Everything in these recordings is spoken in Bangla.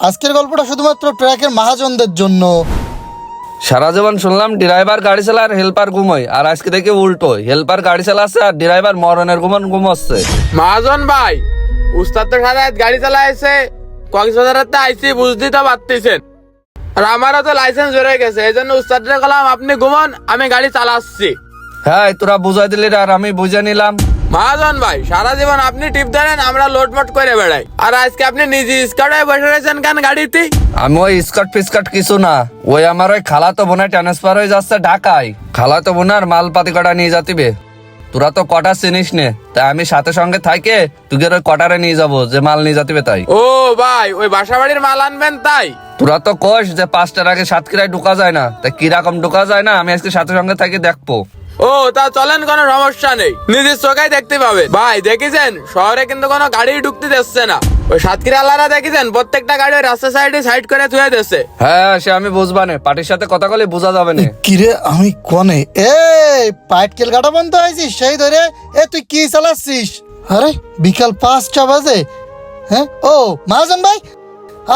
আজকের গল্পটা শুধুমাত্র ট্রাকের মহাজনদের জন্য। সারা জীবন শুনলাম ড্রাইভার গাড়ি চালা আর হেল্পার ঘুমোয়, আর আজকে দেখি উল্টো, হেল্পার গাড়ি চালাচ্ছে আর ড্রাইভার মরণের ঘুমোচ্ছে। মহাজন ভাই, উস্তাদ তো সারা রাত গাড়ি চালাইছে, কক্সবাজারেতে আইসি বুঝতেই তো পারতেছেন। আর আমারও তো লাইসেন্স বেড়ে গেছে, এই জন্য উস্তাদরে বললাম আপনি ঘুমান, আমি গাড়ি চালাচ্ছি। হ্যাঁ, তোরা বুঝাই দিলি আর আমি বুঝে নিলাম। মহাজন ভাই, সারা জীবন আপনি টিপ ধরেন, আমরা লোটমট করে বেড়াই, আর আজকে আপনি নিজে স্কার্টে বসে রয়েছেন কেন গাড়িতে? আমি ওই স্কার্ট ফিস্কার্ট কিছু না, ওই আমার ওই খালাতো বোনে ট্রান্সফার হয়ে যাচ্ছে ঢাকায়। খালাতো বোনার মালপাতি কটা নিয়ে যাতিবে। তোরা তো কটা চিনিস নে, তাই আমি সাথে সঙ্গে থাইকে তুগের ওই কটারে নিয়ে যাবো যে মাল নিয়ে যাতিবে তাই। ও ভাই, ওই বাসা বাড়ির মাল আনবেন তাই? তোরা তো কোষ যে 5টার আগে সাতক্ষীরায় ঢুকা যায় না, তাই কিরকম ঢুকা যায় না আমি আজকে সাথে সঙ্গে থাকি দেখবো। ও তা চলেন, কোনো সমস্যা নেই, নিজের চোখেই দেখতে পাবেন। ভাই দেখেছেন, শহরে কিন্তু কোনো গাড়ি ঢুকতে দিচ্ছে না। ওই সাতক্ষীরা আলারা দেখেছেন, প্রত্যেকটা গাড়ি ওই রাস্তা সাইডে সাইড করে থুয়ে দিচ্ছে। হ্যাঁ, সে আমি বুঝবানে, পার্টির সাথে কথা বলে বোঝা যাবে না। কিরে আমি কনে পাটকেল কাটা বন্ধ হয়েছিস সেই ধরে? তুই কি চালাচ্ছিস? আরে বিকাল 5টা বাজে। হ্যাঁ, ও মহাজন ভাই,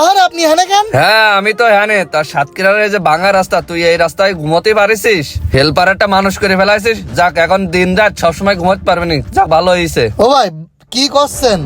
আরে আপনি এখানে কেন? হ্যাঁ, আমি তো হ্যাঁ, তার সাতক্ষীরার এই যে ভাঙা রাস্তা, তুই এই রাস্তায় ঘুমোতে পারিস? হেল্পার একটা মানুষ করে ফেলাইছিস, যাক এখন দিন রাত সবসময় ঘুমোতে পারবি না, যাক ভালো হয়েছে। ও ভাই কি করছেন?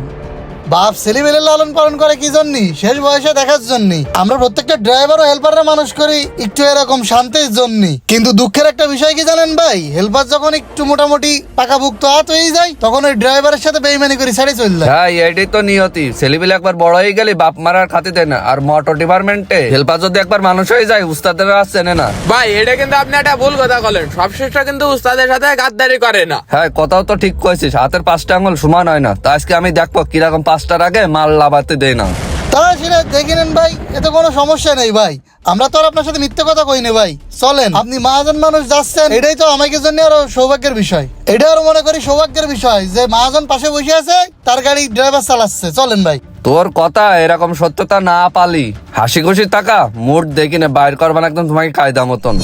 বাপ ছেলেমেয়ের লালন পালন করে কি জন্য? শেষ বয়সে দেখার জন্য। আমরা প্রত্যেকটা ড্রাইভার ও হেল্পাররা মানুষ করি একটু এরকম শান্তির জন্য। কিন্তু দুঃখের একটা বিষয় কি জানেন ভাই, হেল্পার যখন একটু মোটামুটি পাকাভুক্ত হাত হয়ে যায়, তখন ওই ড্রাইভারের সাথে বেইমানি করে ছেড়ে চলে যায়। হ্যাঁ, এইটাই তো নিয়তি। ছেলেপিলে একবার বড় হয়ে গেলে বাপ মারার খাতি দেয় না। আর মোটর ডিপার্টমেন্টে হেল্পার যদি একবার মানুষ হয়ে যায়, উস্তাদেরা আর চেনে না। ভাই এটা কিন্তু আপনি একটা ভুল কথা বলেন, সবশেষ কিন্তু উস্তাদের সাথে গাদ্দারি করে না। হ্যাঁ, কথাও তো ঠিক কইছিস, হাতের 5টা আঙুল সমান হয় না। তা আজকে আমি দেখবো কিরকম 5টার আগে মাল লাভাতে দেয় না। তা সেটা দেখে নেন ভাই, এতে কোনো সমস্যা নেই ভাই। আমরা তো আর আপনার সাথে মিথ্যে কথা কই না ভাই। চলেন, আপনি মহাজন মানুষ যাচ্ছেন, এটাই তো আমাদের জন্য আরো সৌভাগ্যের বিষয়। এটা আরো মনে করি সৌভাগ্যের বিষয় যে মহাজন পাশে বসে আছে, তার গাড়ি ড্রাইভার চালাচ্ছে। চলেন ভাই। তোর কথা এরকম সত্যতা না পালি হাসি খুশি টাকা মুড দেখি না বাইর করবা না একদম তোমাকে কায়দা মতন।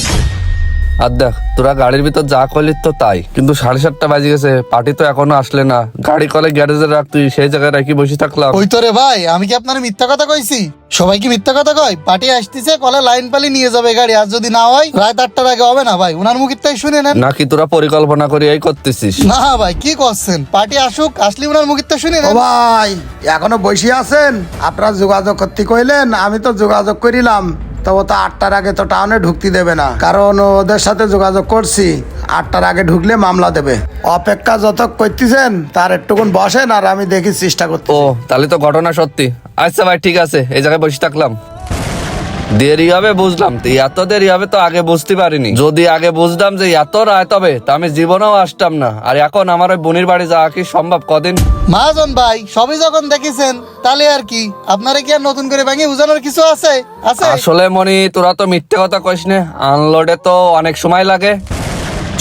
আর দেখ, তোরা গাড়ির ভিতর যা করলি তো তাই, কিন্তু 7:30 বাজে গেছে, পার্টি তো এখনো আসলে না। গাড়ি কলে গ্যারেজে রাখ, তুই সেই জায়গায় রাখি বসে থাকলাম। ওই তো রে ভাই, আমি কি আপনার মিথ্যা কথা কইছি? সবাই কি মিথ্যা কথা কয়? পার্টি আসতেছে, কলে লাইন পালি নিয়ে যাবে গাড়ি, আর যদি না হয় রাত 8টার আগে হবে না ভাই। ওনার মুখের তাই শুনে নেন। নাকি তোরা পরিকল্পনা করে এই করতেছিস? না ভাই কি করছেন, পার্টি আসুক, আসলে ওনার মুখের তাই শুনে ও নেন। ভাই, এখনো বসে আছেন? আপনারা যোগাযোগ করতে কইলেন, আমি তো যোগাযোগ করিলাম। তো ও তো 8টার আগে তো টাউনে ঢুকতে দেবে না, কারণ ওদের সাথে যোগাযোগ করছি, 8টার আগে ঢুকলে মামলা দেবে। অপেক্ষা যত করতেছেন তার একটুকুন বসেন, আর আমি দেখি চেষ্টা করতে। ও তাহলে তো ঘটনা সত্যি। আচ্ছা ভাই ঠিক আছে, এই জায়গায় বসে থাকলাম। দেরি হবে বুঝলাম, তো এত দেরি হবে তো আগে বুঝতে পারিনি। যদি আগে বুঝতাম যে এত রাত হবে, তা আমি জীবনেও আসতাম না। আর এখন আমার ওই বোনের বাড়ি যাওয়া কি সম্ভব কদিন? মহাজন ভাই সবই যখন দেখেছেন, তাহলে আর কি আপনারা কি আর নতুন করে ভেঙে বুঝানোর কিছু আছে? আছে আসলে মনি, তোরা তো মিথ্যে কথা কইস না, আনলোডে তো অনেক সময় লাগে।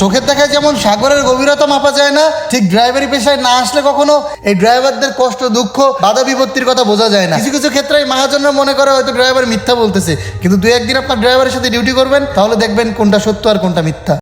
চোখের দেখায় যেমন সাগরের গভীরতা মাপা যায় না, ঠিক ড্রাইভারি পেশায় না আসলে কখনো এই ড্রাইভারদের কষ্ট, দুঃখ, বাধা বিপত্তির কথা বোঝা যায় না। কিছু কিছু ক্ষেত্রে মহাজনরা মনে করে হয়তো ড্রাইভার মিথ্যা বলতেছে, কিন্তু 2-1 দিন আপনার ড্রাইভারের সাথে ডিউটি করবেন, তাহলে দেখবেন কোনটা সত্য আর কোনটা মিথ্যা।